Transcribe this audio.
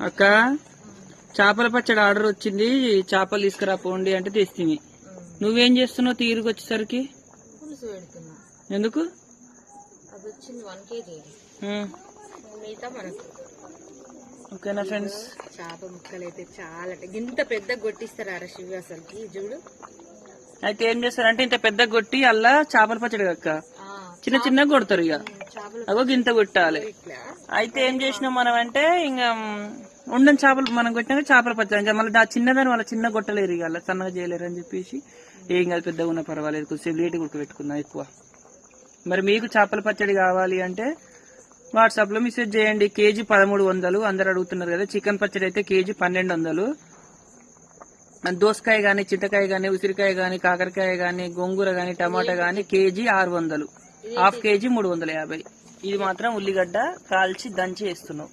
అక్క చేపల పచ్చడి ఆర్డర్ వచ్చింది, చేపలు తీసుకురా పోండి అంటే తెస్తుంది. నువ్వేం చేస్తున్నావు తీరుకు వచ్చేసరికి? పులుసు పెడుతున్నా. ఎందుకు? అది వచ్చింది 1 kg, మిగతా మనకు. ఓకేనా ఫ్రెండ్స్? చేప ముక్కలు అయితే చాలా ఇంత పెద్ద కొట్టిస్తారా శివ అసలుకి చూడు. అయితే ఏం చేస్తారంటే ఇంత పెద్ద కొట్టి అలా చేపల పచ్చడి అక్క చిన్న చిన్నగా కొడతారు. ఇక అగో గింత కొట్టాలి. అయితే ఏం చేసినాం మనం అంటే ఇంకా ఉండని చేపలు మనం కొట్టినాక చేపల పచ్చడి మళ్ళీ ఆ చిన్నదాన్ని వాళ్ళ చిన్న కొట్టలేరు, ఇక అలా సన్నగా చేయలేరు అని చెప్పేసి ఏం కాదు పెద్దగా ఉన్నా పర్వాలేదు కొంచెం లేట్ ఉడకబెట్టుకుందాం ఎక్కువ. మరి మీకు చేపల పచ్చడి కావాలి అంటే వాట్సాప్ లో మెసేజ్ చేయండి. కేజీ 1300 అందరు అడుగుతున్నారు కదా. చికెన్ పచ్చడి అయితే కేజీ 1200. దోసకాయ గానీ, చింతకాయ గానీ, ఉసిరికాయ గానీ, కాకరకాయ గానీ, గోంగూర గానీ, టమాటా గానీ కేజీ 600, హాఫ్ కేజీ 350. ఇది మాత్రం ఉల్లిగడ్డ కాల్చి దంచి వేస్తున్నావు.